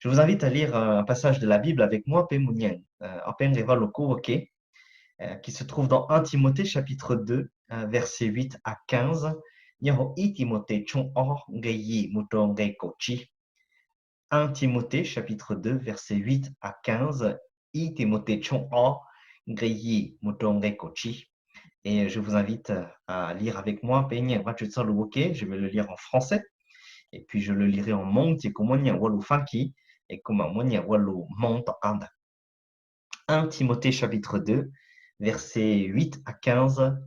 Je vous invite à lire un passage de la Bible avec moi, Pemounien, qui se trouve dans 1 Timothée chapitre 2, versets 8 à 15. 1 Timothée chapitre 2, versets 8 à 15. Et je vous invite à lire avec moi. Je vais le lire en français. Et puis je le lirai en mong, c'est comme et comme 1 Timothée chapitre 2, versets 8 à 15.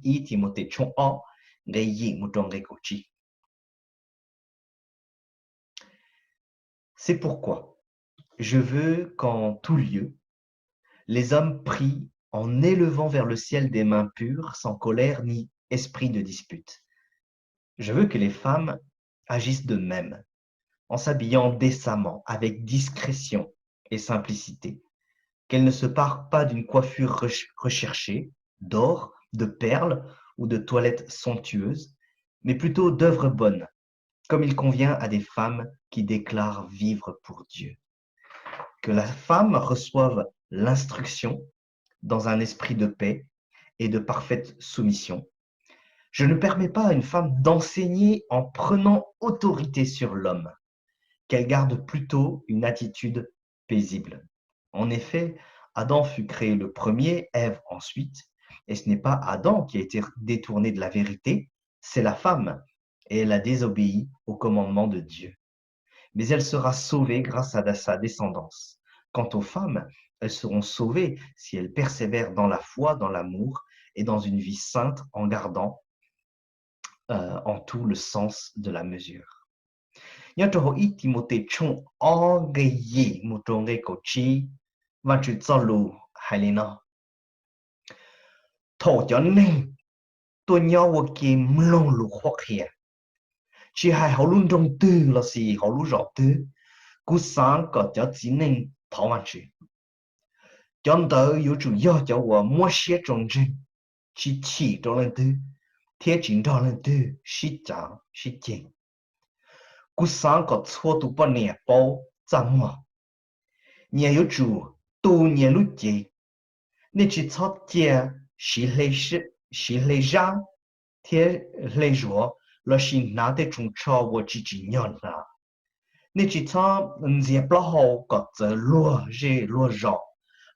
C'est pourquoi je veux qu'en tout lieu, les hommes prient en élevant vers le ciel des mains pures, sans colère ni esprit de dispute. Je veux que les femmes agissent de même, en s'habillant décemment, avec discrétion et simplicité, qu'elles ne se parent pas d'une coiffure recherchée, d'or, de perles ou de toilettes somptueuses, mais plutôt d'œuvres bonnes, comme il convient à des femmes qui déclarent vivre pour Dieu. Que la femme reçoive l'instruction dans un esprit de paix et de parfaite soumission. Je ne permets pas à une femme d'enseigner en prenant autorité sur l'homme, qu'elle garde plutôt une attitude paisible. En effet, Adam fut créé le premier, Ève ensuite, et ce n'est pas Adam qui a été détourné de la vérité, c'est la femme, et elle a désobéi au commandement de Dieu. Mais elle sera sauvée grâce à sa descendance. Quant aux femmes, elles seront sauvées si elles persévèrent dans la foi, dans l'amour et dans une vie sainte en gardant en tout le sens de la mesure. Chỉ hai hậu luôn trong tư là gì hậu luôn rõ tư cú sáng có cho chỉ nên thảo hoàn chữ chọn tờ yếu chủ yếu cho我莫些中正chỉ chỉ trong lần tư thiết chính trong lần tư sĩ长sĩ chính cú sáng có chua tu bao nhiêu bao trăm mà nhà yếu chủ tu nhà lúc gì nên chỉ chót chia sĩ lệ ra thiết lệ rùa là xin nã để chúng cho 我自己nhận ra nên chỉ cho dẹp lo hồ có giờ lúa dê lúa rõ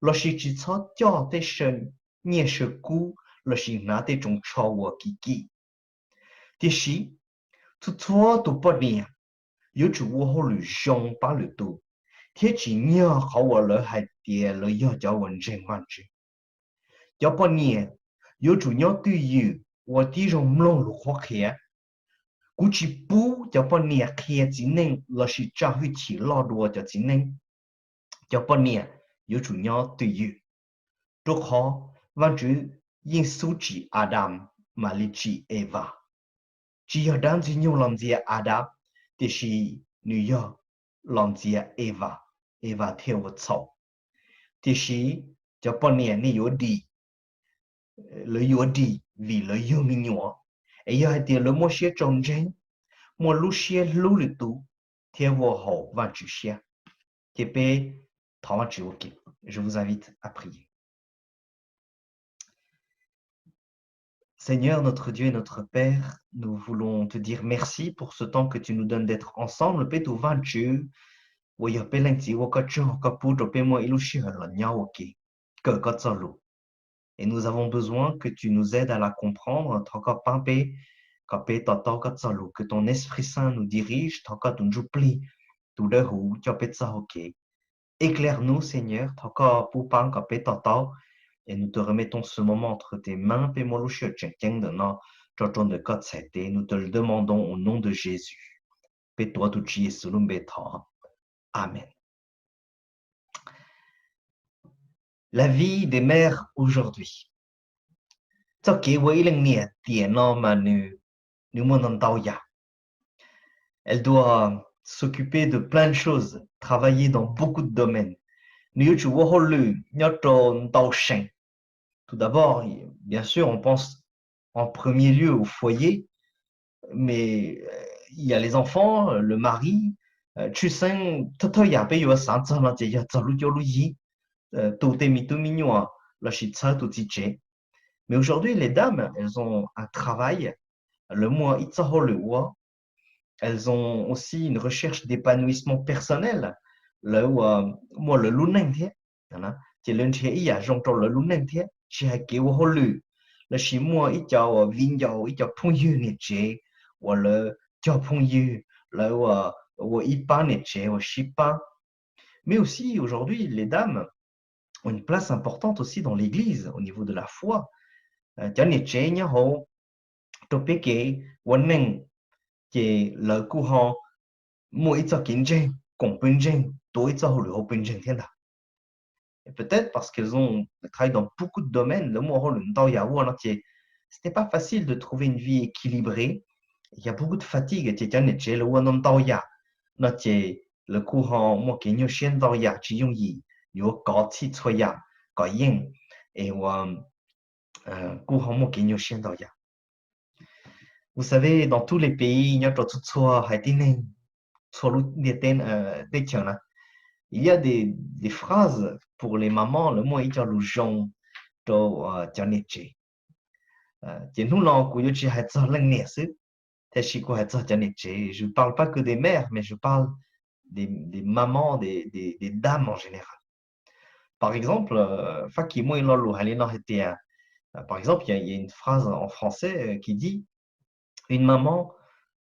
là chỉ cho cho để sinh nhẹ sự cũ là xin nã để chúng cho 我 kỳ kỳ thì sĩ tu thua tu bất niệm yếu chủ 我 hồ lử dòng ba lử tu thế chỉ nhớ họ 我 lỡ hai tiền lỡ do cho 我 人关注要bất niệm yếu chủ nhớ tư yếu 我 tí rong lông lục hoa khía cú chỉ bù cho bọn nè kia chỉ nên là sự cho huy chỉ lo đùa cho bọn nè yếu chủ nhau tùy yếu trước họ văn chữ yên số chỉ Adam mà lý chỉ Eva chỉ Adam chỉ nhau làm gì Adam thì chỉ nữ yêu làm gì Eva theo vật sau thì chỉ cho bọn nè này yếu đi lấy yếu đi vì lấy yếu mình nhỏ ấy hai tiền lấy mua xe trồng trên mua lúa xe lúa lụt tu theo vô hậu và chữ xe thì bé thảo chữ ok je vous invite à prier. Seigneur notre Dieu et notre Père, nous voulons te dire merci pour ce temps que tu nous donnes d'être ensemble pe tu van chữ wo yo pe leng ti wo ka cho ka pu do pe mo ilu shi la nya ok que ka tsalo et nous avons besoin que tu nous aides à la comprendre tant pa pe que ton Esprit Saint nous dirige, éclaire-nous, Seigneur, et nous te remettons ce moment entre tes mains, nous te le demandons au nom de Jésus. Amen. La vie des mères aujourd'hui. Elle doit s'occuper de plein de choses, travailler dans beaucoup de domaines. Tout d'abord, bien sûr, on pense en premier lieu au foyer, mais il y a les enfants, le mari, Tu sais, tout y a pas eu ça, ça là, il y a ça le yi, tout est mis tout mignon, là, c'est ça tout petit. Mais aujourd'hui, les dames, elles ont un travail, le moins elles ont aussi une recherche d'épanouissement personnel. Là où, moi, le luneng thế, chỉ lên thế ý à, trong trong le luneng thế, chỉ hay kêu họ lử, là chỉ mua ít cho vinh dầu, ít cho phong yêu nhiệt chế, hoặc là cho phong yêu, là ou ít pas nhiệt chế, ou je sais pas. Mais aussi, aujourd'hui, les dames ont une place importante aussi dans l'église, au niveau de la foi. Cho nhiệt chế nhá hồ, tôi biết cái, vấn mình, cái lời của họ, mỗi cho kinh doanh, cũng bình dân, tôi cho họ được bình dân thế nào. Et peut-être parce qu'elles ont travaillé dans beaucoup de domaines, le mot le ndao yao en entier. C'était pas facile de trouver une vie équilibrée. Il y a beaucoup de fatigue. Le wan ndao ya, le courant, moi qui n'y chien ndao ya, qui yung yi, yo gao ti choi ya, gao yin, et courant moi qui n'y chien ndao ya. Vous savez, dans tous les pays, il y a tout soit haitinen, soit il y a des phrases pour les mamans, le mot est le jon, to janichi. Nous l'on couille ci hatsa l'agnesu, teshi ko hatsa janichi. Je ne parle pas que des mères, mais je parle des mamans, des dames en général. Par exemple, Fakimo et Lolo, par exemple, il y a une phrase en français qui dit une maman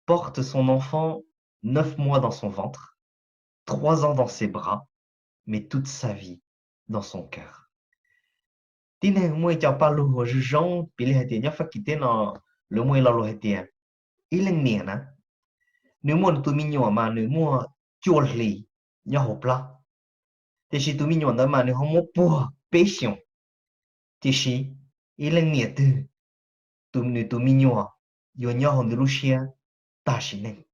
porte son enfant 9 mois dans son ventre, 3 ans dans ses bras, mais toute sa vie dans son cœur. Tine moi cho palu ho jong pili hati nya fakite no le moi la lo hati ileng ni na ne mo tu minyo ma ne mo chol li nya ho pla te shi tu minyo da ma ne ho mo po passion te shi ileng ni tu minyo yo nya ho lu shia ta shi ne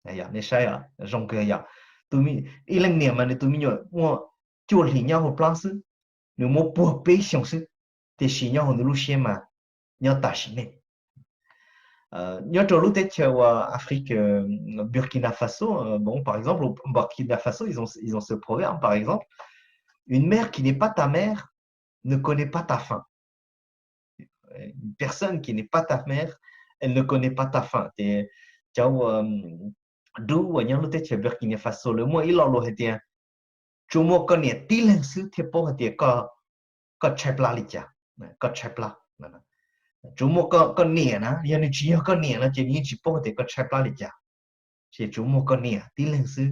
ya ne sha ya jong ke ya tu mi ileng ni ma ne tu minyo mo chol li nya ho pla su ne mo po passion su te shi nya ho lu shia ma nya ta shi ne. Afrique, Burkina Faso, bon, par exemple, au Burkina Faso, ils ont ce proverbe, par exemple, une mère qui n'est pas ta mère ne connaît pas ta faim. Une personne qui n'est pas ta mère, elle ne connaît pas ta faim. D'où, Burkina Faso, le mot il a été tu mo connais tilen su te po te ka chepla licha, ka chepla. Chúng một con nè nó, giờ này chỉ con nè nó chỉ như chỉ bỏ thì có chép lại chả, chỉ chúng một con nè, tí lần sư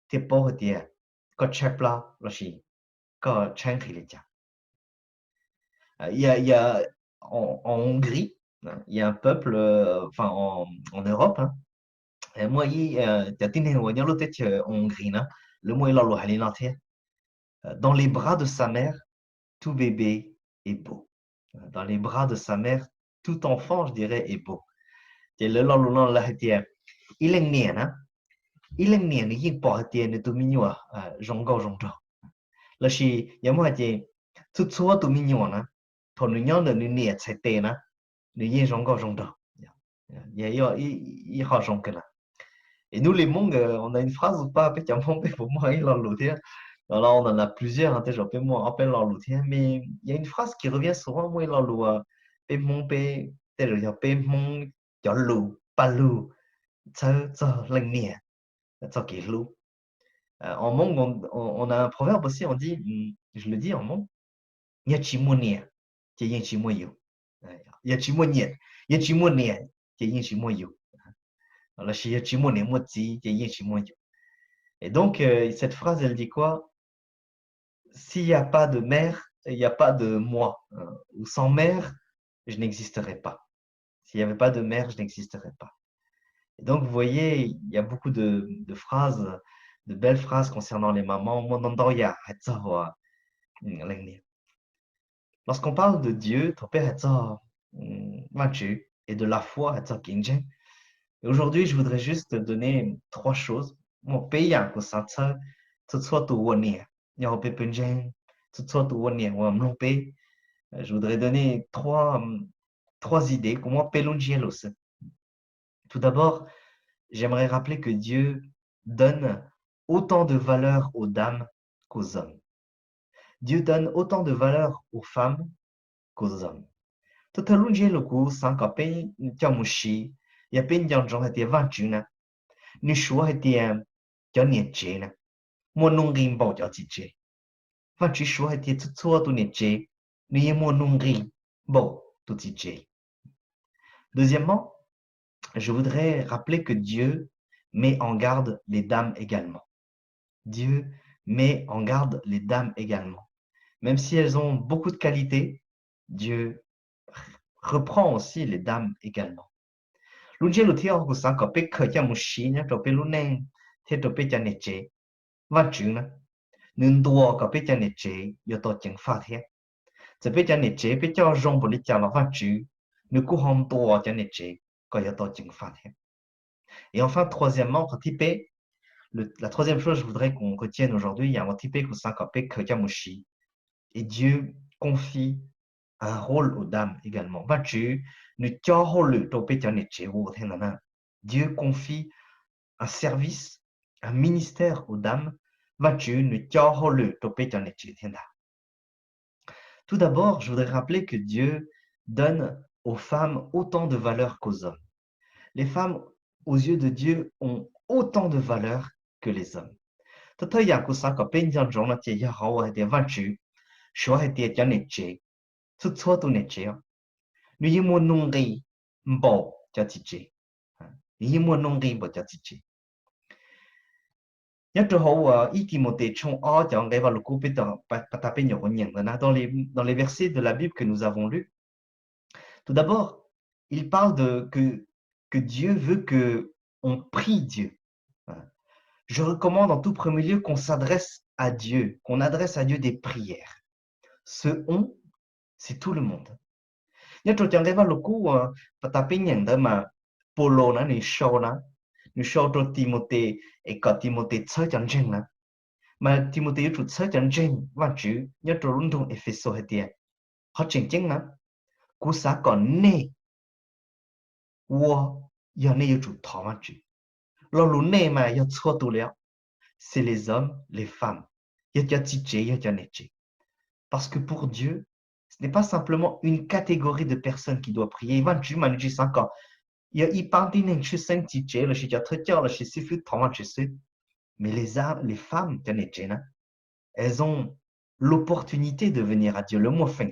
thì bỏ thì có chép lại là gì, có trang khí lại chả. Il y a en Hongrie, il y a un peuple, enfin en Europe, hein, et moi il y a tin hen wanya lo tech en Hongrie na, le mot il a lo halina the, dans les bras de sa mère, tout bébé est beau. Dans les bras de sa mère, tout enfant, je dirais, est beau. Thì lỡ lo luôn là tiền ilang nè na ilang nè ni yin bỏ tiền để tụi mình nhua rong gao rong trâu là chỉ giống như vậy chút số tụi mình nhua na thằng nó nhon được nè chạy tiền na nó yin rong gao rong trâu vậy yo y họ rong cái là et nous les Hmong on a une phrase ou pas avec un mot pour moi il en l'autre alors on en a plusieurs hein, genre moi rappelle leur l'autre mais il y a une phrase qui revient souvent moi il en l'autre pe mon pe t'es le pe mon cho lù pa lù cho lành nè cho kỳ lù. En Hmong on a un proverbe aussi on dit je le dis en Hmong ya chi mo nè chỉ yin chi mo yu ya chi mo nè ya chi mo nè chỉ yin chi mo yu là chi ya chi mo nè mo chi chỉ yin chi mo yu et donc cette phrase elle dit quoi s'il n'y a pas de mère il n'y a pas de moi ou sans mère je n'existerai pas. S'il n'y avait pas de mère, je n'existerais pas. Et donc, vous voyez, il y a beaucoup de phrases, de belles phrases concernant les mamans. Lorsqu'on parle de Dieu, ton père et de la foi, et aujourd'hui, je voudrais juste te donner 3 choses. Mon pays, je voudrais donner trois idées. Comment pelungielose. Tout d'abord, j'aimerais rappeler que Dieu donne autant de valeur aux dames qu'aux hommes. Dieu donne autant de valeur aux femmes qu'aux hommes. Tout à l'heure, le coup, sans qu'après, il y a peine de gens qui vont tuer. Nous choix était un nietché. Moi, non, rien pas de tiché. Vont tu choix était tout soit tout nietché. Nous y moi non rien bon tout tiché. Deuxièmement, je voudrais rappeler que Dieu met en garde les dames également. Dieu met en garde les dames également. Même si elles ont beaucoup de qualités, Dieu reprend aussi les dames également. L'unje lu thiao ku sang ko pe khởi cha mu shi nha to pe lu neng the to pe cha ne che van chữ na nun tua ko pe cha ne che yo to chừng pha the ze pe cha ne che pe cha rong bo li cha la van chữ nu ku hom tua cha ne che ko yo to chừng pha the. Et enfin, troisièmement, la troisième chose que je voudrais qu'on retienne aujourd'hui, il y a un type ku sang ko pe khởi cha mu shi. Et Dieu confie un rôle aux dames également. Dieu confie un service, un ministère aux dames. Tout d'abord, je voudrais rappeler que Dieu donne aux femmes autant de valeur qu'aux hommes. Les femmes, aux yeux de Dieu, ont autant de valeur que les hommes. Tout soit tout n'est nous y mo nongri mbo cha tiche y mo nongri bo cha tiche nhất cho hậu y Timothée chong a chang va le couper dans pataper nyo dans les versets de la Bible que nous avons lus. Tout d'abord, il parle que Dieu veut que on prie Dieu. Je recommande en tout premier lieu qu'on s'adresse à Dieu, qu'on adresse à Dieu des prières. Ce on, c'est tout le monde. Nhất cho chang va le coup pataper nyang da ma polo na ni show cho Timothée et quand Timothée chơi chẳng chênh là mà Timothée chủ chơi chẳng chênh và chữ nhất cho rung trong Epheso hết tiệt họ chênh chênh là cú xã còn nê wo giờ nê chủ thọ mà chữ lo lũ nê mà giờ xua tu léo c'est les hommes les femmes giờ cho chi chế giờ cho nê chế parce que pour Dieu ce n'est pas simplement une catégorie de personnes qui doit prier và chữ mà nous dit encore il y a y parle d'une chữ saint chi chế là chỉ cho thơ cho là chỉ suffit de thọ mà chữ. Mais les femmes, elles ont l'opportunité de venir à Dieu. Le mot fin,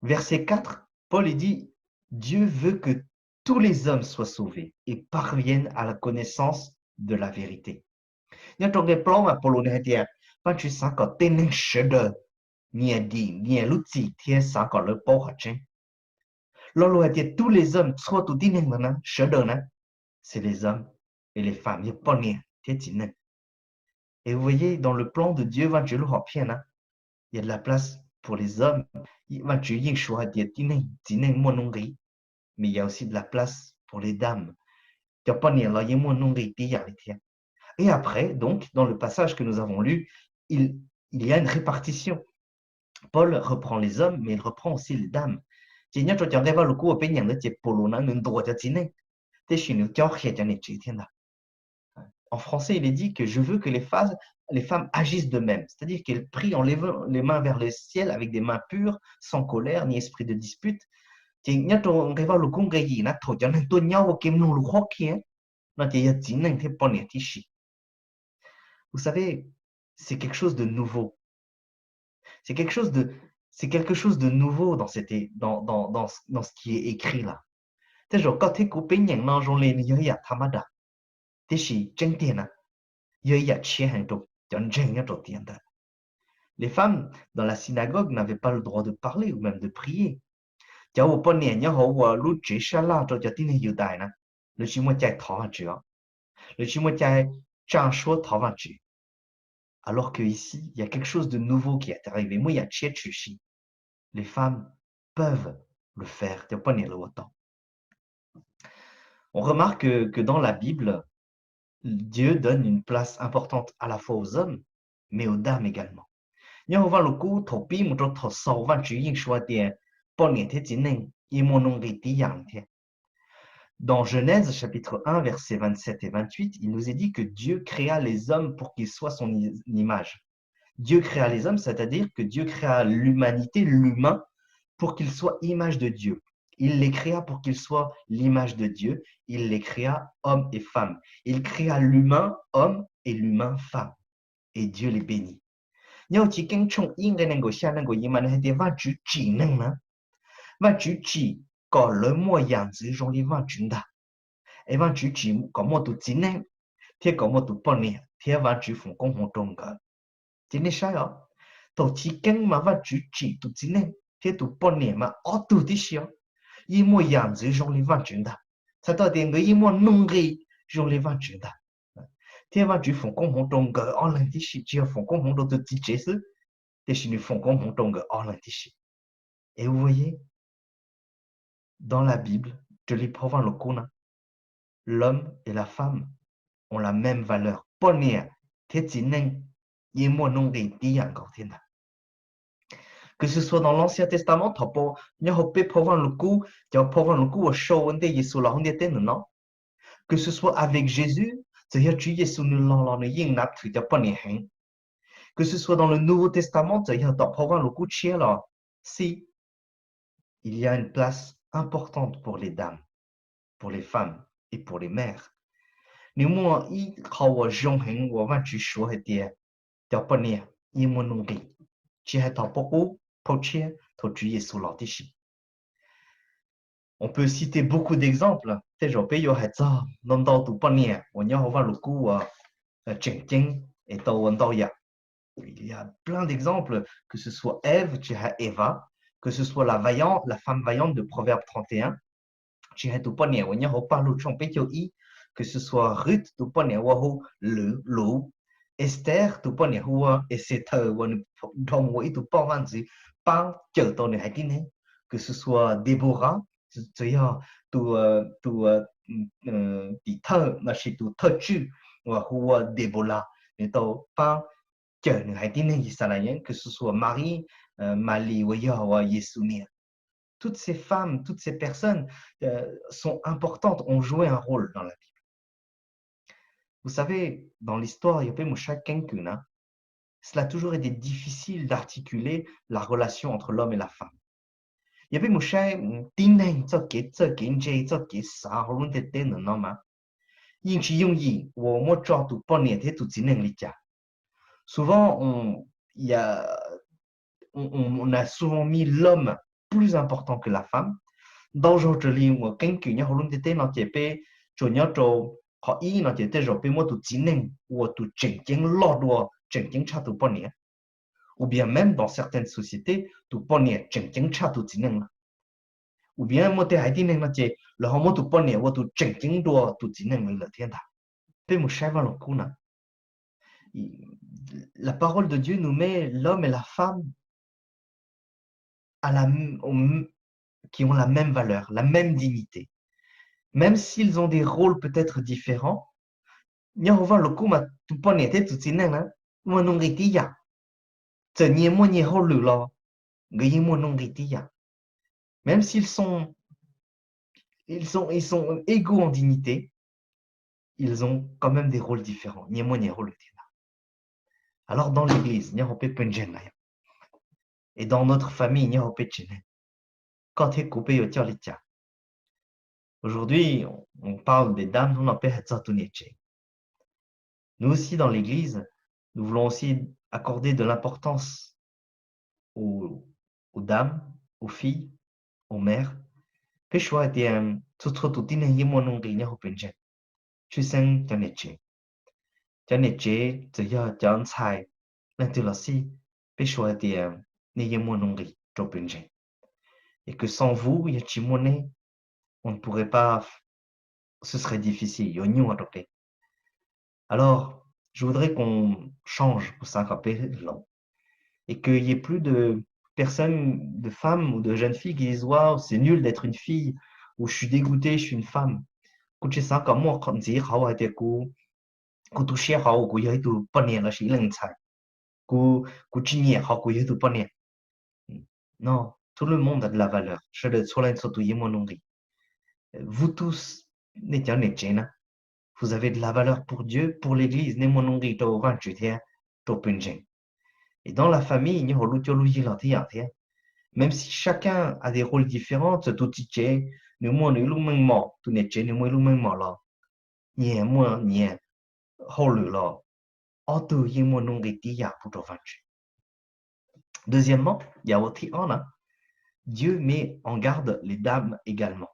verset 4, Paul dit, Dieu veut que tous les hommes soient sauvés et parviennent à la connaissance de la vérité. Tous les hommes, c'est les hommes et les femmes. Et vous voyez, dans le plan de Dieu, il y a de la place pour les hommes. Mais il y a aussi de la place pour les dames. Et après, donc, dans le passage que nous avons lu, il y a une répartition. Paul reprend les hommes, mais il reprend aussi les dames. En français, il est dit que je veux que les femmes agissent de même, c'est-à-dire qu'elles prient en levant les mains vers le ciel avec des mains pures, sans colère ni esprit de dispute. Vous savez, c'est quelque chose de nouveau. C'est quelque chose de nouveau dans ce qui est écrit là. Les femmes dans la synagogue n'avaient pas le droit de parler ou même de prier. Alors qu'ici, il y a quelque chose de nouveau qui est arrivé. Les femmes peuvent le faire. On remarque que dans la Bible, Dieu donne une place importante à la fois aux hommes, mais aux dames également. Dans Genèse chapitre 1, versets 27 et 28, il nous est dit que Dieu créa les hommes pour qu'ils soient son image. Dieu créa les hommes, c'est-à-dire que Dieu créa l'humanité, l'humain, pour qu'il soit image de Dieu. Il les créa pour qu'ils soient l'image de Dieu. Il les créa hommes et femmes. Il créa l'humain homme et l'humain femme. Et Dieu les bénit. Nhau chỉ kinh trong yên cái năng của xa năng của yên mà hay văn chữ chỉ năng mà văn chữ chỉ có lời mua dạng dưới trong đi văn chữ đã ấy văn chữ chỉ có một tụ chỉ năng thì có một tụ bao nhiêu thì văn chữ phụng công hồn trong cái chỉ nên sao đó tổ chỉ kinh mà văn chữ chỉ tụ chỉ năng thì tụ bao nhiêu mà ở tụ tí xíu一模样子用嚟完全的，才到底我一模弄嘅用嚟完全的。天完全放工行中嘅可能啲事，只要放工行中的直接是，但是你放工行中嘅可能啲事。Et vous voyez, dans la Bible, je lis prouvent le coup, l'homme et la femme ont la même valeur. Bonnier, thế chỉ nên一模弄嘅啲人講天啊。Que ce soit dans l'Ancien Testament, que ce soit avec Jésus, que ce soit dans le Nouveau Testament, si il y a une place importante pour les dames, pour les femmes et pour les mères. On peut citer beaucoup d'exemples. Il y a plein d'exemples, que ce soit Ève, Eva, que ce soit la femme vaillante de Proverbe 31, que ce soit Ruth, le loup, Esther, et c'est que ce soit Déborah, que ce soit Marie, Mali, toutes ces femmes, toutes ces personnes sont importantes, ont joué un rôle dans la Bible. Vous savez, dans l'histoire, cela a toujours été difficile d'articuler la relation entre l'homme et la femme. Souvent, on a souvent mis l'homme plus important que la femme. Dans aujourd'hui, ou bien même dans certaines sociétés, ou bien la parole de Dieu nous met l'homme et la femme qui ont la même valeur, la même dignité. Même s'ils ont des rôles peut-être différents, même s'ils sont égaux en dignité, ils ont quand même des rôles différents. Alors dans l'église, et dans notre famille, aujourd'hui, on parle des dames, nous aussi dans l'église, nous voulons aussi accorder de l'importance aux dames, aux filles, aux mères. Et que sans vous, on ne pourrait pas, ce serait difficile. Alors, je voudrais qu'on change pour ça, et qu'il n'y ait plus de personnes, de femmes ou de jeunes filles qui disent waouh, c'est nul d'être une fille, ou je suis dégoûté, je suis une femme. Non, tout le monde a de la valeur. Vous tous, vous avez de la valeur pour Dieu, pour l'Église, et dans la famille, même si chacun a des rôles différents, tout nous moi nous même mort, tout n'est nous moi même mort là, ni moi ni rôle là, auto y moi non pour toi. Deuxièmement, il y a aussi Dieu met en garde les dames également.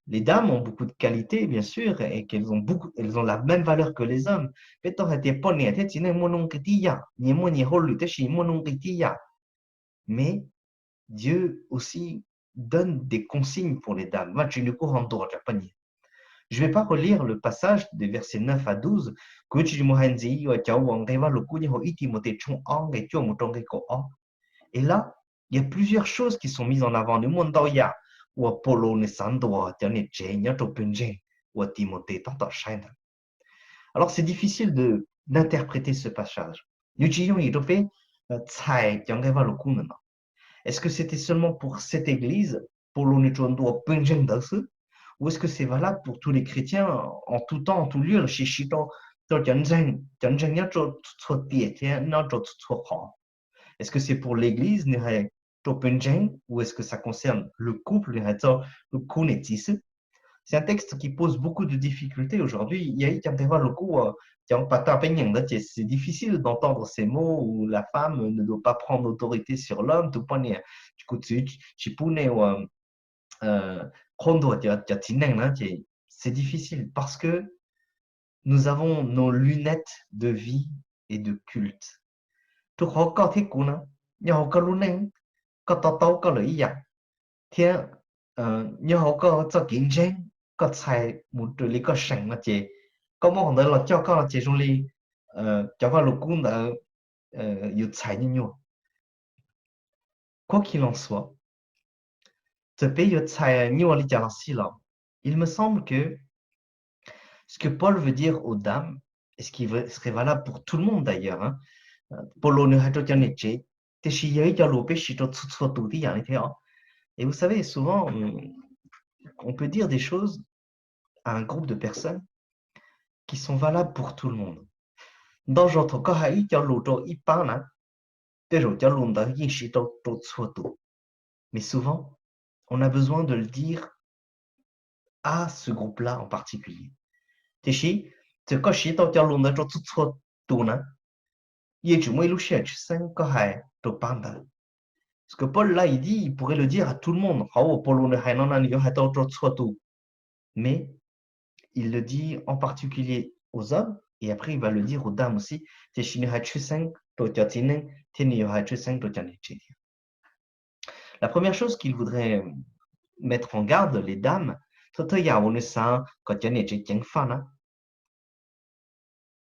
Les dames ont beaucoup de qualités, bien sûr, et elles ont la même valeur que les hommes. Mais Dieu aussi donne des consignes pour les dames. Je ne vais pas relire le passage des versets 9 à 12. Et là, il y a plusieurs choses qui sont mises en avant. Alors, c'est difficile d'interpréter ce passage. Est-ce que c'était seulement pour cette église, ou est-ce que c'est valable pour tous les chrétiens en tout temps, en tout lieu? Est-ce que c'est pour l'église, ou est-ce que ça concerne le couple? C'est un texte qui pose beaucoup de difficultés aujourd'hui. C'est difficile d'entendre ces mots où la femme ne doit pas prendre autorité sur l'homme. C'est difficile parce que nous avons nos lunettes de vie et de culte. Tiens, comment on a le cho con là li cho con lục cũng đã quoi qu'il en soit, il me semble que ce que Paul veut dire aux dames, et ce qui serait valable pour tout le monde d'ailleurs, hein, et vous savez, souvent, on peut dire des choses à un groupe de personnes qui sont valables pour tout le monde. Dans mais souvent, on a besoin de le dire à ce groupe-là en particulier. Ce que Paul là, il dit, il pourrait le dire à tout le monde. Mais il le dit en particulier aux hommes, et après il va le dire aux dames aussi. La première chose qu'il voudrait mettre en garde les dames,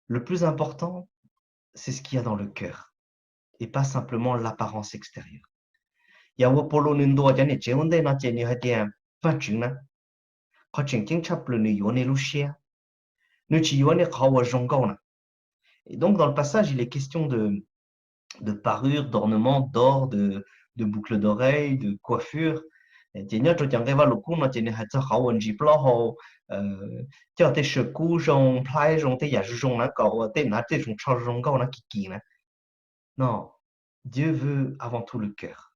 le plus important, c'est ce qu'il y a dans le cœur, et pas simplement l'apparence extérieure. Et donc, dans le passage, il est question de parures, d'ornements, d'or, de boucles d'oreilles, de coiffures. Non, Dieu veut avant tout le cœur.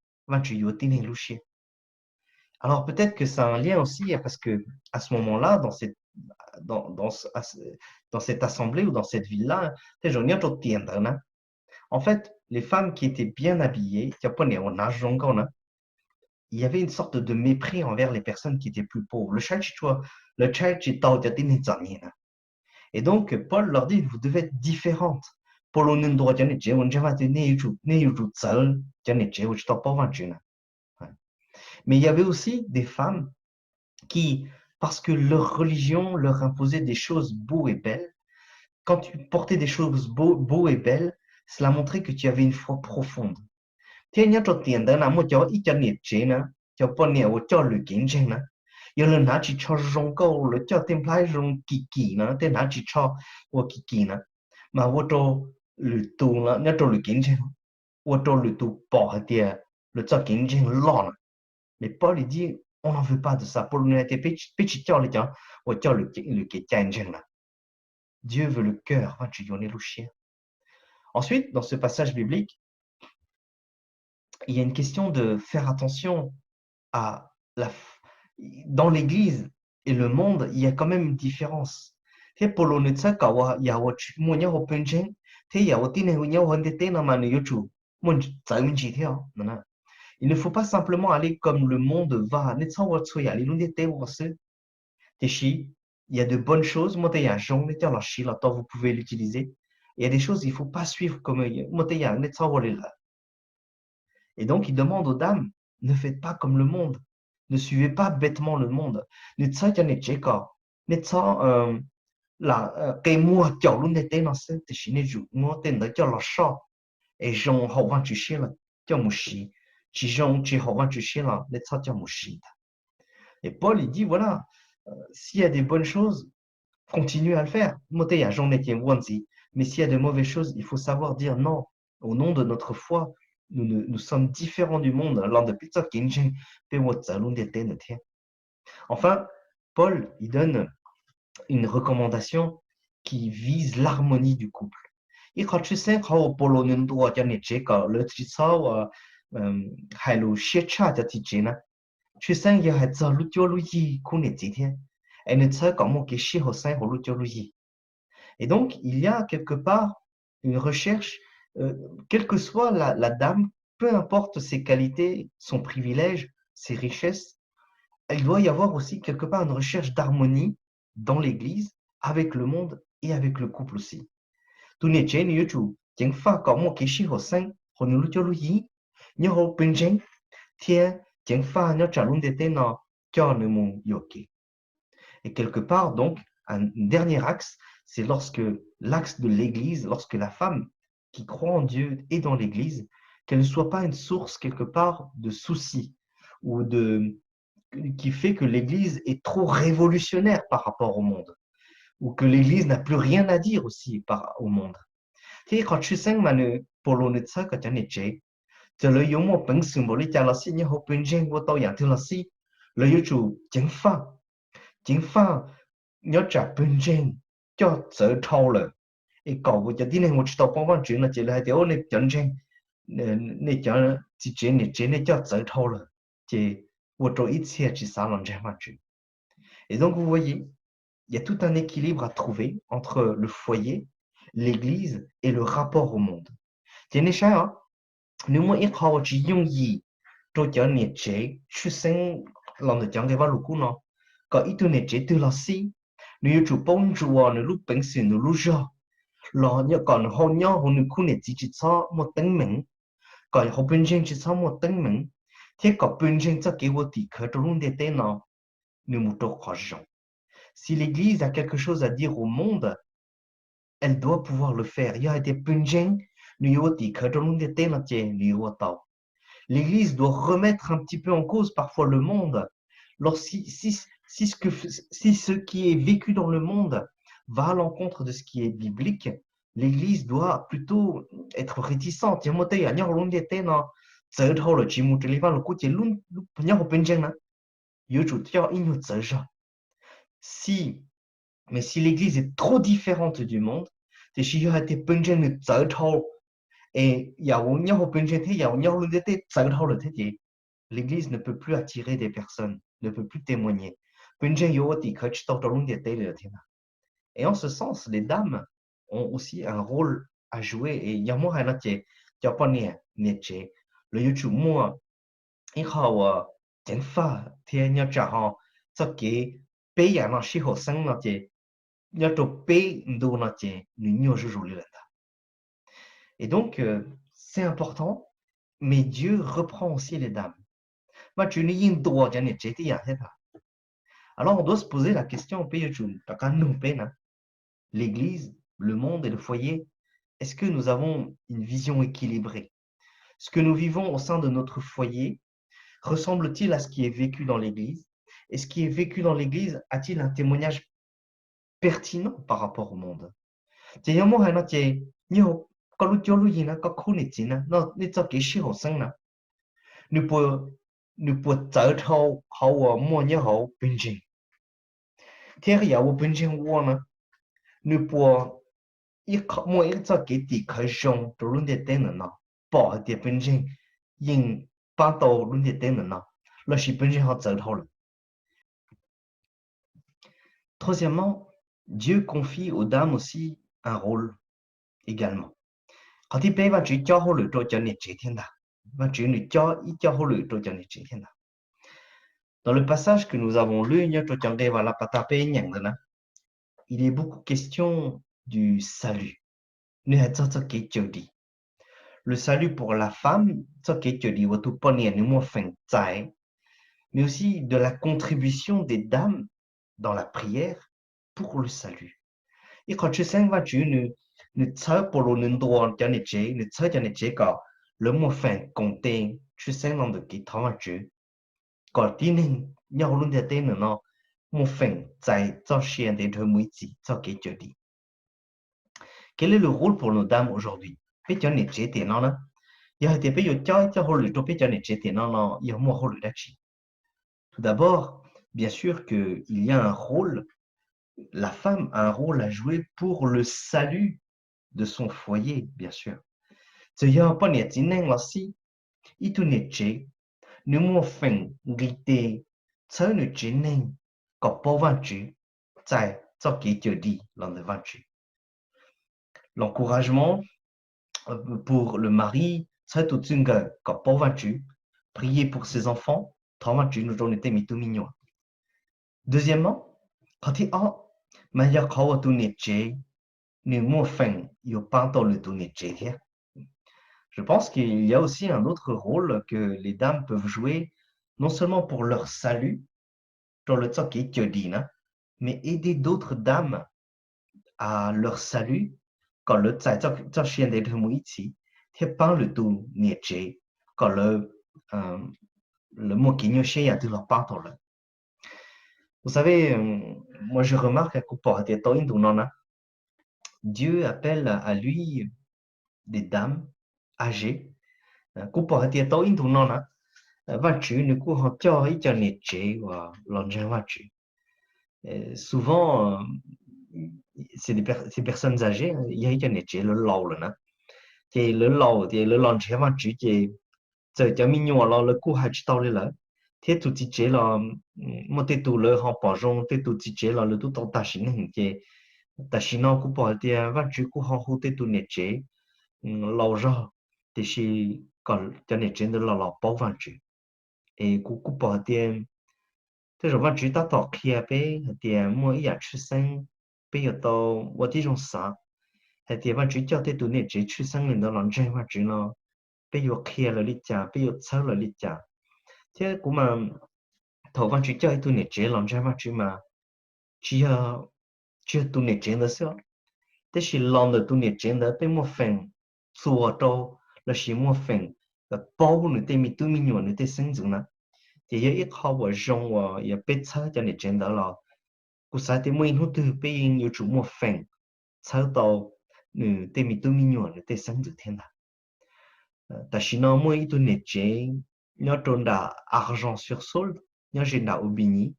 Alors peut-être que ça a un lien aussi parce que à ce moment-là, dans cette assemblée ou dans cette ville-là, en fait, les femmes qui étaient bien habillées, il y avait une sorte de mépris envers les personnes qui étaient plus pauvres. Et donc, Paul leur dit, vous devez être différentes. Mais il y avait aussi des femmes qui, parce que leur religion leur imposait des choses beaux et belles, quand tu portais des choses beaux et belles, cela montrait que tu avais une foi profonde. Yo lần hả chỉ cho rong câu là cho tem plai rong kỳ kỳ nó tên hả chỉ cho wo kỳ kỳ nó mà wo cho lử tù là nhớ cho lử kiến trên wo cho lử tù bỏ tiề lử cho kiến trên lo nó Mais Paul, il dit, on n'en veut pas de ça. Paul nous a été petit le Dieu veut le cœur. Ensuite, dans ce passage biblique, il y a une question de faire attention à la... Dans l'Église et le monde, il y a quand même une différence. Il ne faut pas simplement aller comme le monde va. Il y a de bonnes choses, vous pouvez l'utiliser. Il y a des choses, il ne faut pas suivre comme et donc, il demande aux dames, ne faites pas comme le monde. Ne suivez pas bêtement le monde. Ne tsai cho ne che ka. Ne tsa la cái mua kiểu luôn để tên nó sẽ thì chỉ nên dụ mua tên đó cho là sao. Et dòng hậu văn chữ xí là cho một xí. Chỉ dòng chỉ hậu văn chữ xí là ne tsa cho một xí. Et Paul, il dit, voilà, s'il y a des bonnes choses, continuez à le faire. Mais s'il y a de mauvaises choses, il faut savoir dire non. Au nom de notre foi, nous sommes différents du monde. Enfin, Paul, il donne une recommandation qui vise l'harmonie du couple. Et donc, il y a quelque part une recherche, quelle que soit la dame, peu importe ses qualités, son privilège, ses richesses, il doit y avoir aussi quelque part une recherche d'harmonie dans l'Église, avec le monde et avec le couple aussi. Et quelque part, donc, un dernier axe, c'est lorsque l'axe de l'Église, lorsque la femme qui croit en Dieu est dans l'Église, qu'elle ne soit pas une source quelque part de soucis ou qui fait que l'Église est trop révolutionnaire par rapport au monde ou que l'Église n'a plus rien à dire aussi au monde. Thế quand tu sais mà polo ne sa ka chane che, te le yo mo peng symbole cha la si ni ho pen jeng wo to yang te la si, le yo chu chính pha nhớ trả bên trên cho sở thâu là et cầu của cho tin một tàu phong văn chuyện là chỉ là hai tiểu này chân trên này cho chỉ chuyện này chuyện này cho sở thâu là chỉ một chỗ ít xe chỉ sao làm ra mà chuyện. Et donc vous voyez, il y a tout un équilibre à trouver entre le foyer, l'église et le rapport au monde. Thế nên sao? Nếu mà ít họ chỉ dùng gì cho cho nhiệt chế, xuất sinh làm được chẳng cái vào lục của nó, có ít tu nhiệt chế từ là si, nếu chủ bông chủ à nếu lúc bệnh sinh nếu lúc giờ, lo nhớ còn họ nhớ họ nếu khu nhiệt chỉ cho một tấn mình, còn họ bên trên chỉ cho một tấn mình, thế có bên trên cho cái vô tỷ khởi trong lúc để tên nó, nếu một chỗ khó rộng. Si l'Église a quelque chose à dire au monde, elle doit pouvoir le faire. Il y a des punjeng, l'Église doit remettre un petit peu en cause parfois le monde. Si ce qui est vécu dans le monde va à l'encontre de ce qui est biblique, l'Église doit plutôt être réticente. Mais si l'Église est trop différente du monde, et l'Église ne peut plus attirer des personnes, ne peut plus témoigner. Et en ce sens, les dames ont aussi un rôle à jouer. Et il y a moi, le YouTube, moi, il y a un fa, il y a un ça qui est payé à l'enchi au sein de et donc, c'est important, mais Dieu reprend aussi les dames. Alors, on doit se poser la question, l'Église, le monde et le foyer, est-ce que nous avons une vision équilibrée? Ce que nous vivons au sein de notre foyer ressemble-t-il à ce qui est vécu dans l'Église? Et ce qui est vécu dans l'Église a-t-il un témoignage pertinent par rapport au monde? 你不走头好我莫你好本身，天要我本身我呢，你不一考莫一早给地开上都论的等人呢，报的本身因把到论的等人呢，那是本身好走头了。Troisièmement, Dieu confie aux dames aussi un rôle également. Quand il paye 把主教好了，都叫你这天的，把主你教一教好了，都叫你这天的。Dans le passage que nous avons lu, il est beaucoup question du salut. Le salut pour la femme, mais aussi de la contribution des dames dans la prière pour le salut. Et quand tu sais que tu ne sais pas le droit de ne sais pas le mot fin compter, tu sais non de qui t'en tu. Quand tu n'es pas le de non, mot fin,在做chien de deux moitiés, ça qui te dit. Quel est le rôle pour nos dames aujourd'hui? Peut tu ne sais pas non, il y a des pays où tu as le droit de ne sais pas non, il y a moins rôle là-dessus. Tout d'abord, bien sûr qu'il y a un rôle, la femme a un rôle à jouer pour le salut de son foyer, bien sûr. Ce y a pas n'est tineng la si, itu ne che, ne mo fin grité, ce ne tineng, ko po van tu, zai, zo ki te di, l'an de van tu. L'encouragement pour le mari, ce tout tsunga, ko po van tu, prier pour ses enfants, trop van tu, nous j'en étais mitou mignon. Deuxièmement, quand il a, ma ya kawa tu ne che, ne mo fin, yo panto le tu ne che, je pense qu'il y a aussi un autre rôle que les dames peuvent jouer, non seulement pour leur salut, dans le temps qui est mais aider d'autres dames à leur salut, quand le temps chien d'être ici, c'est pas le tout niéché, quand le mot qui n'y a de leur part. Vous savez, moi je remarque que Dieu appelle à lui des dames âgées, souvent c'est ces personnes âgées il y a le lâu rồi nè thì le lâu thì le lon chế văn chữ thì giờ cho mình nhỏ là cô hay chỉ tao là thế tụi chị chế là một thế tụi le họ bảo rằng thế tụi chị chế là le tụi tao ta xin hình chế ta xin nó cũng bảo thì văn chữ cũng họ hỗ thế tụi nè chế lâu rồi thì chỉ còn cho nè chế là bảo văn chữ et cũng bảo thì thế rồi văn chữ ta tao kia bé thì mua ý à chữ sinh bây giờ tao tôi trong xã thì văn chữ cho thế tụi nè chế chữ sinh lên đó làm chơi văn chữ nó bây giờ kia là lịch trả bây giờ sau là lịch trả thế cũng mà thầu văn chữ cho tụi nè chế làm chơi văn chữ mà chỉ chưa tụi nè chế đó sao thế chỉ làm được tụi nè chế đó bên một phần số đâu là chỉ một phần là bao nữa thì mình tụi mình nhiều nữa thì sinh dụng nè thì giờ ít họ vào trong và giờ biết sao cho nè chế đó là cú sai thì mình hút từ bên nhiều chủ một phần sao đâu nữa thì mình tụi mình nhiều nữa thì sinh dụng thế nào ta sinon moi itu neche nyo tonda argent sur solde nyo jinda ubini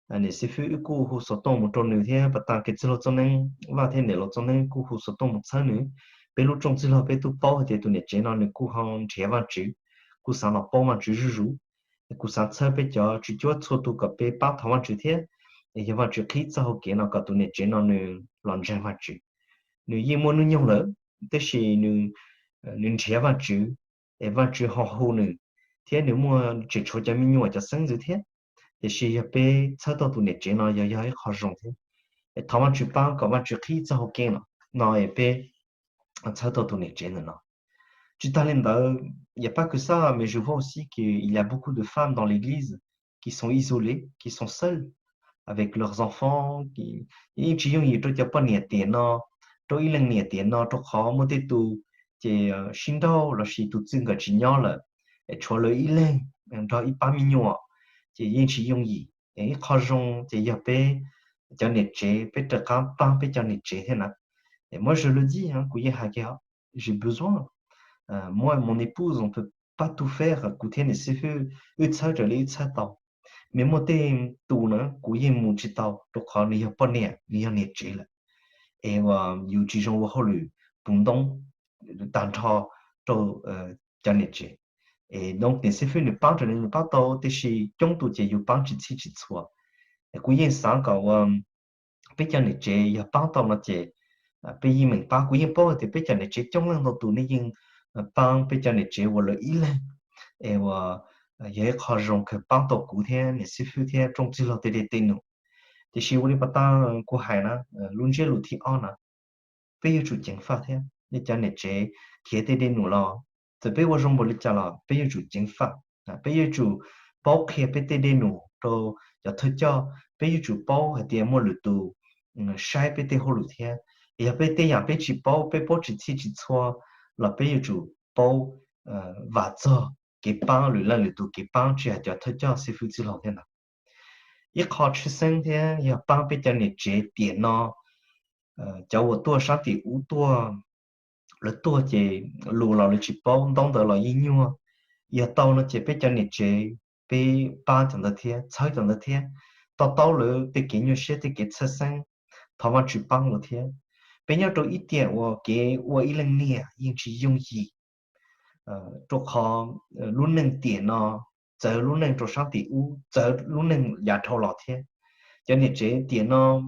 ane se fu ku hu so tom mo ton ne pa ta ke tslo tsoneng wa the ne lo tsoneng ku hu so tom mo tsanu pe lu chong tslo pe tu pao de tu neche no ne ku hong che wa chu ku sa no pao ma chu ju ku sa tsa pe ja chu jo tso tu ka pe pa ta wa chu the e ye wa chu ki tsa ho ke no ka tu neche no ne lon jen wa chu ne ye mo nu nyong le te shi nu nên chế văn chữ để văn chữ họ hô nữa thế nếu mà chỉ cho cho mình nhỏ cho sinh rồi thế thì sẽ nhập về sau đó tụi này chế nó giờ khó dùng thế để thằng văn chữ bao có văn chữ khi cho họ kia nó ở về sau đó tụi này chế nó tu talent il n'y a pas que ça mais je vois aussi qu'il y a beaucoup de femmes dans l'église qui sont isolées qui sont seules avec leurs enfants qui chỉ dùng gì cho pas nhiều tiền nó cho ít lần nhiều tiền nó cho khó một tí tụ thì sinh đau là chỉ tụt dưng cái chỉ nhau là cho lời ý lên cho ít ba million thì yên chỉ dùng gì ấy khó dùng thì giờ bé cho nên chế bé trở cả ba bé cho nên chế thế nào et moi je le dis hein j'ai besoin moi et mon épouse on peut pas tout faire cụ thể là sư phụ ít sao trở lấy sao tàu nếu một tên tù nữa cụ yên một chỉ tàu tôi khó đi học bao nhiêu đi học nhiệt chế là em yêu chỉ trong vô lử bùng đông tàn thọ cho cho nhiệt chế et donc les sư phụ ne pas trở nên pas tàu thì chỉ trong tụ chế yêu帮chỉ错cụ yên sáng cầu bây giờ nhiệt chế yêu帮tàu nó chế bây giờ mình ba cụ yên bao thì bây giờ nhiệt chế trong lần đầu tụ này yên帮bây giờ nhiệt chế vô lử ý lên em也考中去帮到古天，你是后天中之后的电脑，但是我哋不当过海呢，论这路提案呢，不要做政法天，你讲你这贴的电脑咯，这被我中不哩讲了，不要做政法啊，不要做包贴被的电脑都要推叫，不要做包和电么路都，晒被的好路天，也被的样被去包被包去起去错，了不要做包瓦做。cái băng lưỡi là lưỡi tụ cái băng chỉ là cho thôi cho sư phụ chỉ làm thế nào, ít khó chịu sinh thế, giờ băng bây giờ này chế tiền nó, cho tôi tua sáng thì u tua, lưỡi tua chế lù là lưỡi chỉ bao đông đỡ là ít nhiêu, giờ tàu nó chế bây giờ này chế, bây ba chẳng được thế, sáu chẳng được thế, tàu tàu lưỡi bây cái nhiêu xe thì cái xe sinh, thằng mà chỉ băng được thế, bây giờ tôi ít tiền, cái ít lần nè, nhưng chỉ dùng gì chỗ khó luôn nâng tiền nó giờ luôn nâng chỗ sáng tỷ u giờ luôn nâng giá thầu lọt thế cho nên chế tiền nó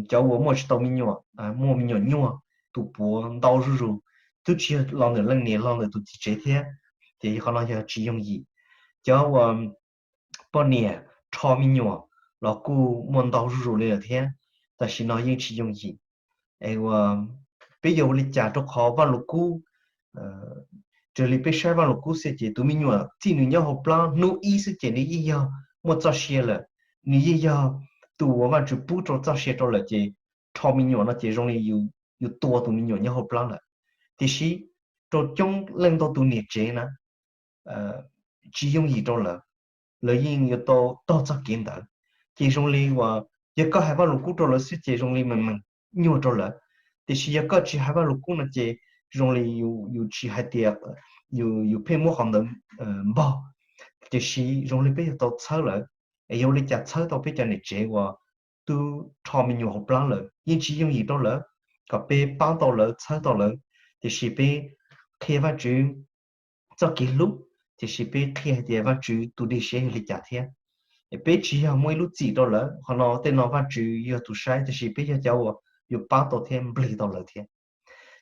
cho我mua tàu mình nhỏ mua mình nhỏ nhỏ tụ bùa đau rù rù tụ chỉ lòng được lần này lòng được tụ chỉ chế thế thì họ nói giờ chỉ dùng gì cho bao nhiêu cho mình nhỏ là cô muốn đau rù rùเลยthếแต่是nóiยังchỉ dùng gì ai bây giờ lịch trả chỗ khó vào lúc cô这里被晒完了，故事节都没有，这女要好 plan， no 意思节你也要，我早些了，你也要，都我们就不做早些做了节，超没有那节容易有多都没有要好 plan 了，但是做中领导都年节呢，只用一种了，了因要到这简单，节容易话，一个还把路过做了是节容易慢nhiều做了，但是一个只还把路过那节。容易有去海底有配膜行的包，就是容易被到车了，有的家车到被家里接我，都超明有好不了，因此容易到了，个被绑到了车到了，就是被开发出做记录，就是被开发发出都得写的家庭，被只要每路知道了，可能电脑发出要读晒，就是被要叫我有绑到天不离到了天。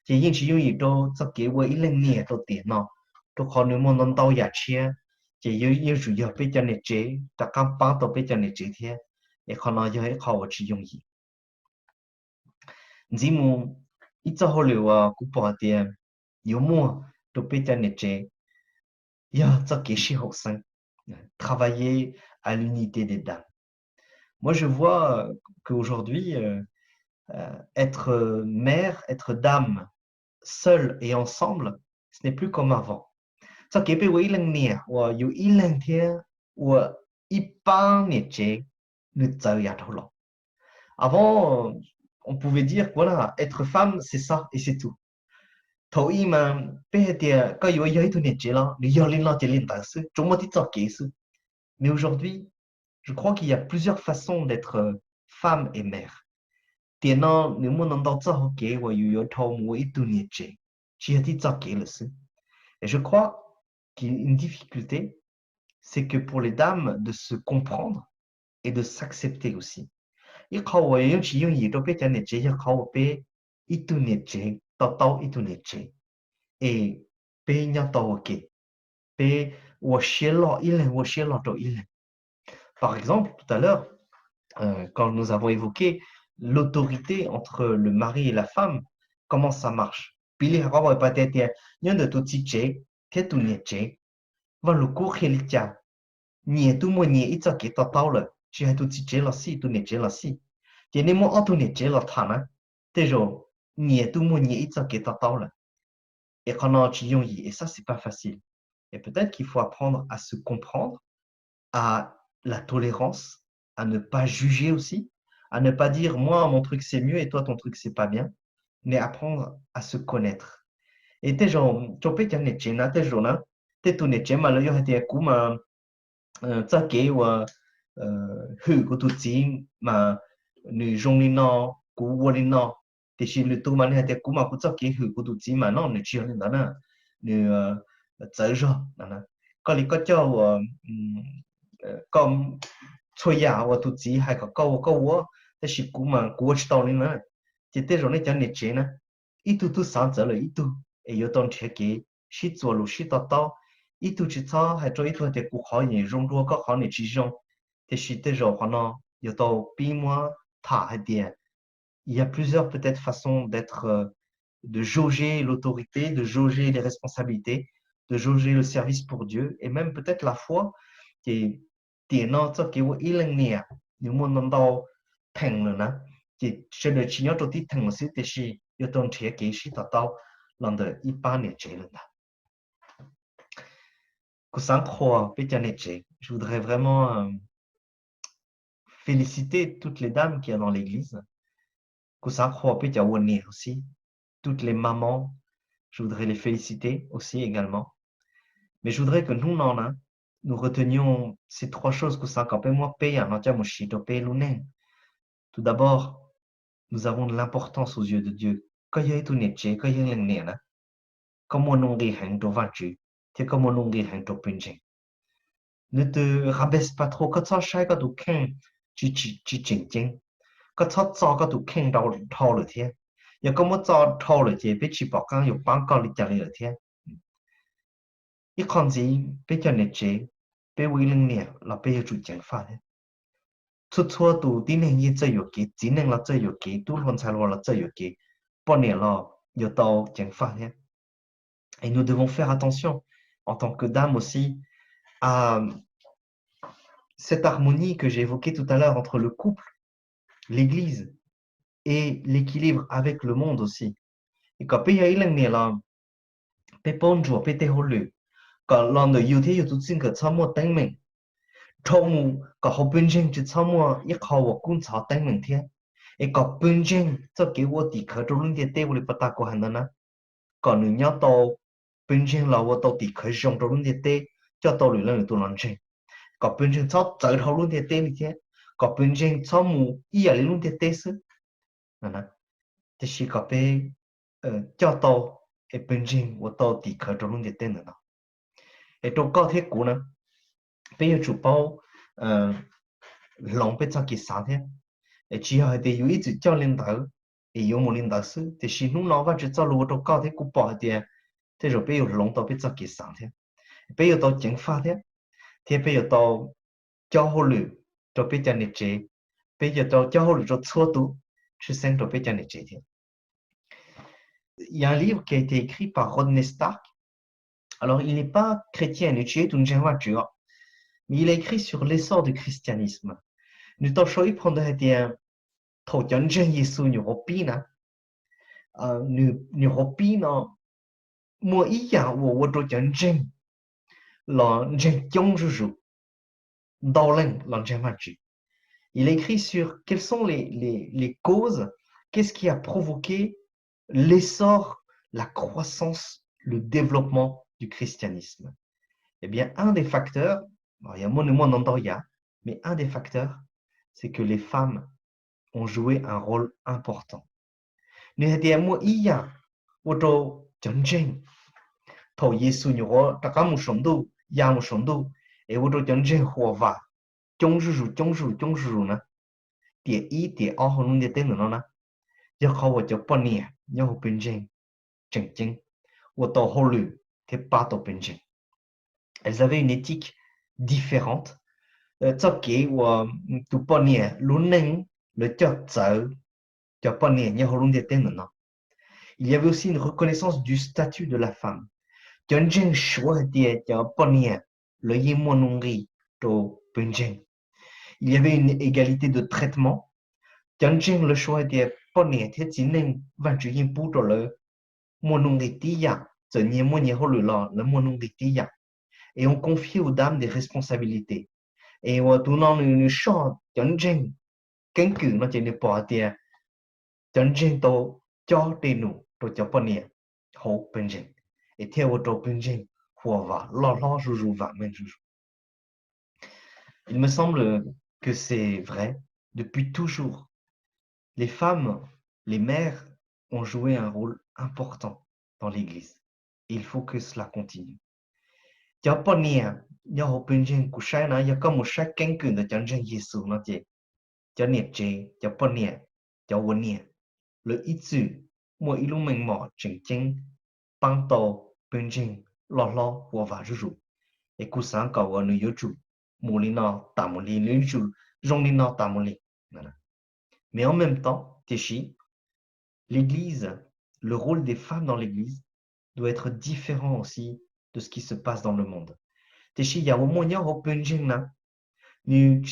chỉ những chỉ dùng đồ cho kế hoạch lên nhẹ đồ tiền nó, đồ khó nếu muốn nâng đầu giá chia, chỉ yêu chủ yếu bây giờ này chế, ta cam bán đồ bây giờ này chế thế, để khó nói cho hết khó chỉ dùng gì, chỉ muốn ít cho họ liệu cũng bỏ tiền, yêu mua đồ bây giờ này chế, ya cho kế sĩ học sinh, travailler à l'unité des dames. Moi je vois qu'aujourd'hui être mère, être dame seul et ensemble, ce n'est plus comme avant. Ça qui peut oui lần nè, ou yêu ý lần thế, ou ít ban nè chế, nous zao ya thâu lo. Avant, on pouvait dire voilà, être femme, c'est ça et c'est tout. Thâu y mà, bây giờ có yêu yêu tout nè chế là, nous yêu lên là chế lên ta sư, chúng moi tí cho kế sư. Mais aujourd'hui, je crois qu'il y a plusieurs façons d'être femme et mère. Tiền nó nếu muốn nâng đào cho họ kế và yêu thâu mỗi ít tu nhiệt chế chỉ là cho kế là sự et je crois qu'il y a une difficulté c'est que pour les dames de se comprendre et de s'accepter aussi ít khâu và yêu chỉ dùng gì đâu biết cho nhiệt chế yêu khâu biết ít tu nhiệt chế tao ít tu nhiệt chế et biết nhau tao kế biết 我学了一lần我学了多一lần par exemple tout à l'heure quand nous avons évoqué l'autorité entre le mari et la femme, comment ça marche. Puis les robots peut-être il y a de tout tiché, t'es tout niché. Va le cours qu'il y a. Ni tout moi ni it qui ta taule. Tu as tout tiché là si, tout niché là si. Tu n'es moi tout niché là thana. T'es jo ni tout moi ni it qui ta taule. Et quand on a et ça c'est pas facile. Et peut-être qu'il faut apprendre à se comprendre, à la tolérance, à ne pas juger aussi à ne pas dire moi mon truc c'est mieux et toi ton truc c'est pas bien, mais apprendre à se connaître. Et t'es genre, tu peux t'en être t'es genre thế tụi này chế mà lấy hai tiền cú mà cho kế và hư của tụi chị mà nữ rong đi nó cú vô đi nó thì chỉ lựa tụi mình hai tiền cú mà cú cho kế hư của tụi chị mà nó nữ chưa lên đó nè nữ tới rồi nè có lý có cho còn chơi nhà và tụi chị hay có câu á thế chỉ cú mà cú chỉ tao lên nữa chỉ tới rồi này cho nữ chế nè ít tụi sáng giờ là ít tụi ấy yêu tôn chế kế chỉ做路chỉ tao tao ít tu chỉ cho hay cho ít tu thì cũng khó nhỉ rong đua có khó nhỉ chỉ rong thì chỉ tới rồi họ nó yêu tao bi moi thả hay đi il y a plusieurs peut-être façons d'être de jauger l'autorité de jauger les responsabilités de jauger le service pour Dieu et même peut-être la foi thì nó cho kiểu ý lên nè nếu muốn nằm đâu thành rồi nè thì sẽ được chỉ nhớ cho tí thành một xíu thì chỉ yêu tôn chế kế chỉ tao tao lần đầu ít ba年chế lên đó. Je voudrais vraiment féliciter toutes les dames qu'il y a dans l'église. Aussi. Toutes les mamans, je voudrais les féliciter aussi également. Mais je voudrais que nous, nous retenions ces trois choses Tout d'abord, nous avons de l'importance aux yeux de Dieu. Ne te rabaisse pas trop. Quand ça chai ka tu khen chỉ chỉnh chỉnh. Quand ça cho ka tu khen đâu thao được thế. Ya có một cho thao được thế, biết chỉ bảo cái有帮高里家里được thế. Ít con gì biết cho nét chế, biết vì lần nè là biết chủ chính pháp thế. Chút chút tu tin hình như chơi cái, chính năng là chơi cái, tu luận sai là chơi cái, bao nhiêu là有到chính pháp thế. Et nous devons faire attention en tant que dame aussi à cette harmonie que j'ai évoquée tout à l'heure entre le couple, l'Église et l'équilibre avec le monde aussi. Et quand il y a une là, peut bonjour, peut te holu, quand l'on de youtube youtube sin que ça moi đánh mình, thâu mu quand họ bên trên chỉ ça moi ít họ và cũng ça đánh mình thế, et quand bên trên cho cái vô tỷ khởi trong những cái vô bắt của hắn đó, còn nếu nhớ tàu bên trên là vô tàu tỷ khởi trong những cái cho tàu lưỡi lên tụi lần trên. Có bên trên cho tới thâu luôn thì tên như thế có bên trên cho mù ý ở luôn thì tên sức nè thì chỉ có bé cho tàu cái bên trên của tàu thì khởi trong luôn thì tên nữa cái trong cao thế cũ nè bây giờ chủ bao lòng bên trong cái sáng thế chỉ là để yêu ít cho领导yêu một领导sư thì chỉ lúc nào vẫn chỉ cho lúa trong cao thế cũ bỏ thì thế rồi bây giờ lòng tàu bên trong cái sáng thế bây giờ tàu chính pháp thế thì bây giờ tàu cho hồ lử cho biết cho nét chế bây giờ cho hồ lử cho xua tu je sais cho biết cho nét chế. Il y a un livre qui a été écrit par Rodney Stark. Alors il n'est pas chrétien ni chié d'une voiture mais il a écrit sur l'essor du christianisme. Nous t'en choisi prendre un thổ chân chân Giêsu nhiều hộp pin à nhiều hộp pin nó mua ý giả của thổ chân chân là chân chống rủ il écrit sur quelles sont les causes, qu'est-ce qui a provoqué l'essor, la croissance, le développement du christianisme. Eh bien, un des facteurs, il y a mais un des facteurs, c'est que les femmes ont joué un rôle important. Nous avons dit et vous devez chống rủ nè địa ý địa ở hông địa tên nữa nè giờเขาว่าจะปนเนี่ยยังเขาเป็นจริงจริงว่าตัวเขาลือที่ป้าตัวเป็นจริง elles avaient une éthique différente จะเกี่ยวว่าตัวปนเนี่ยลุ้นหนึ่งหรือจะปนเนี่ยยังเขาลุ้นเดียเต้นnữa il y avait aussi une reconnaissance du statut de la femme จนจริงชัวร์เดียจะปนเนี่ยหรือยิ่งมันงรีตัวเป็นจริงil y avait une égalité de traitement. Tianjin le choix des poney était dîner, va tu y pour le monongitia, tenir monnier le monongitia. Et on confiait aux dames des responsabilités. Et on donnant une chance, Tianjin, quelqu'un n'a pas dire, Tianjin to, cho des nous, to cho poney, ho penjin. Et théo to penjin, huova, lo lo juju va men juju. Il me semble que c'est vrai depuis toujours. Les femmes, les mères ont joué un rôle important dans l'Église. Et il faut que cela continue. Cho bao nhiêu, do hồ bình dân của sai nó, do có một sai cánh cửa để chân chân Giêsu nó chị, cho nhiệt chế, cho bao nhiêu, cho vô nhiêu, lợi ít sự, mỗi ít lúc mình mò chỉnh chỉnh, bằng tàu bình dân, lo lo, vô và rủ rủ, et cú sáng cầu ở nơi yếu chủ, mù li nó, tà mù li, nơi chủ, rong li nó, tà mù li. Mais en même temps, Téchi, l'Église, le rôle des femmes dans l'Église doit être différent aussi de ce qui se passe dans le monde. Téchi, il y a au moins un open gym et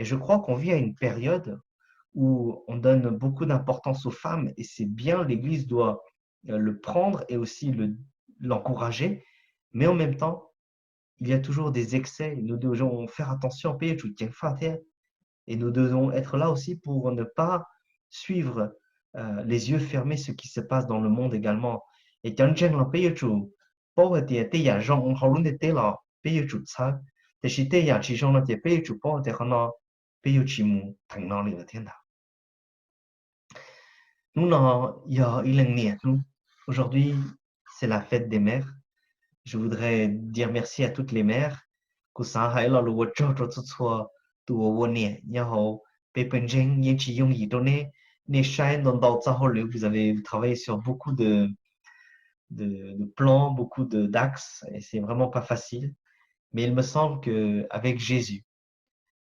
je crois qu'on vit à une période où on donne beaucoup d'importance aux femmes et c'est bien, l'Église doit le prendre et aussi l'encourager, mais en même temps, il y a toujours des excès. Nous devons faire attention et nous devons être là aussi pour ne pas suivre les yeux fermés ce qui se passe dans le monde également. Et bao thì tây giả rong họ luôn tây là bây giờ chủ xã thì chỉ tây giả chỉ rong là thì bây giờ chủ bao thì họ nó bây giờ chỉ muốn thằng nó là thiên đạo. Nous non il y a nous aujourd'hui c'est la fête des mères. Je voudrais dire merci à toutes les mères que ça hay là le cho cho cho tu wo nè nhà họ pe pen jeng như chỉ dùng gì đó nè shine dans dans ça vous avez travaillé sur beaucoup de plans, beaucoup d'axes, et c'est vraiment pas facile. Mais il me semble qu'avec Jésus,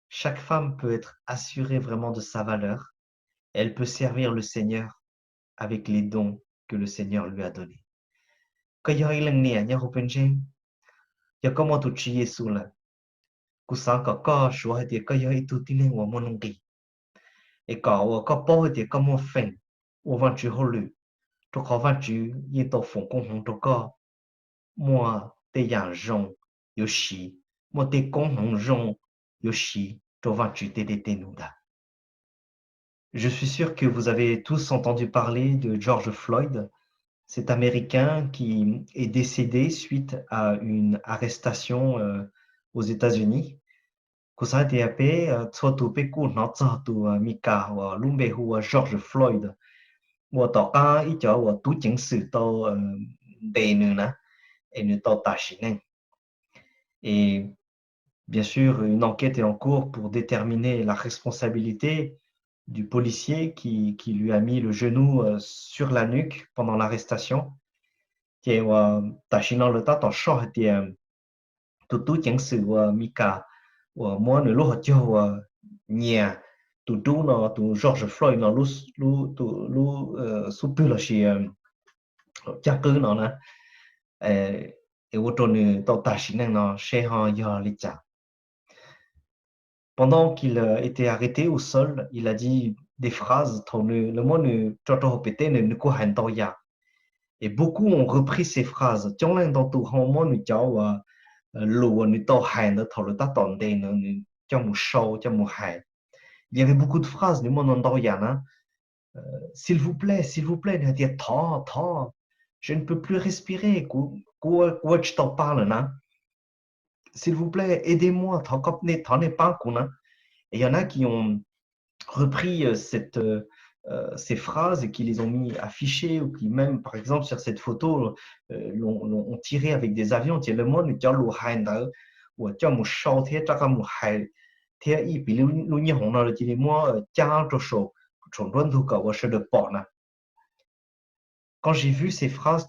chaque femme peut être assurée vraiment de sa valeur. Elle peut servir le Seigneur avec les dons que le Seigneur lui a donnés. Quand il y a une année, il y a il y a comment tout chier sous là. Kusan ka ka shua thì có yêu tu tin lên của môn kỳ. Et có bao thì có môn phèn, của văn chữ hồ lự, cho khó văn chữ yên tàu phụng công hồng cho có. Moi, tê yang rong, yo shi, moi tê công hồng rong, yo shi, cho văn chữ tê tê nous da. Je suis sûr que vous avez tous entendu parler de George Floyd, cet Américain qui est décédé suite à une arrestation aux États-Unis. Kusa te ape tsotu pe ku no tsotu mika wa lumbe hu George Floyd. Wa to ka I cho wa tu chỉnh sự to de nu na et ne to ta shinen. Et bien sûr, une enquête est en cours pour déterminer la responsabilité du policier qui lui a mis le genou sur la nuque pendant l'arrestation. Qui wa ta shinan le ta to sho ti tu chỉnh sự wa mika wa moi ne lo cho wa nia tu no tu George Floyd no lu su pu la shi cha cứ nó na et auto ne to ta shinan no she ha ya li cha. Pendant qu'il était arrêté au sol, il a dit des phrases, le mot ne et beaucoup ont repris ces phrases. Il y avait beaucoup de phrases, s'il vous plaît, je ne peux plus respirer. Je t'en parle, s'il vous plaît, aidez-moi. Et il y en a qui ont repris ces phrases et qui les ont mis affichées ou qui même, par exemple, sur cette photo, l'ont tiré avec des avions. Le monde quand j'ai vu ces phrases,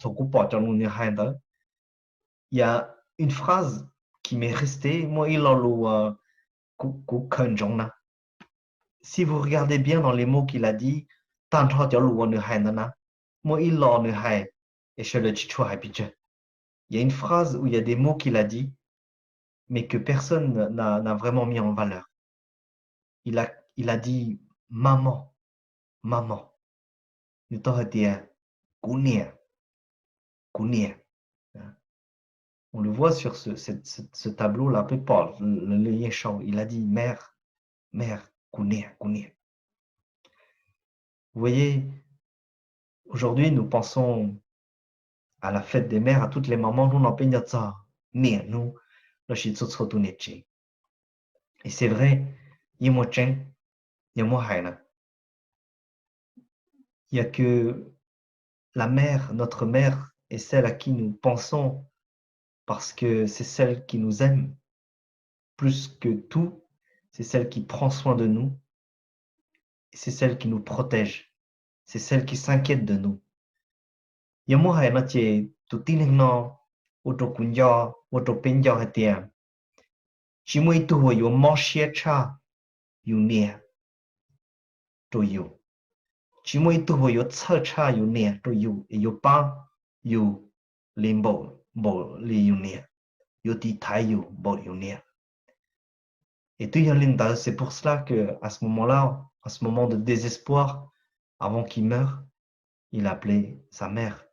il y a une phrase qui m'est restée. Si vous regardez bien dans les mots qu'il a dit, il y a une phrase où il y a des mots qu'il a dit, mais que personne n'a vraiment mis en valeur. Il a dit maman, maman. On le voit sur ce tableau-là, le lien chaud. Il a dit mère, mère, Vous voyez, Aujourd'hui, nous pensons à la fête des mères, à toutes les mamans, nous n'en peignons ça. Mais nous, le shitsu tout netché. Et c'est vrai, il y a moi chen, il y a moi haina. Il y a que la mère, notre mère, est celle à qui nous pensons parce que c'est celle qui nous aime plus que tout. C'est celle qui prend soin de nous. C'est celle qui nous protège. C'est celle qui s'inquiète de nous. Il y a moi haina tché, tout inigno, auto kunja, auto penja hatia. Chimui tu yo manchia cha, you near to you. Chỉ mới tu hồi yo chơ cha yo nè to yo yo ba yo limbo bo li yo nè yo ti tai yo bo yo nè. Et tu y Linda, c'est pour cela que à ce moment-là, à ce moment de désespoir, avant qu'il meure, il appelait sa mère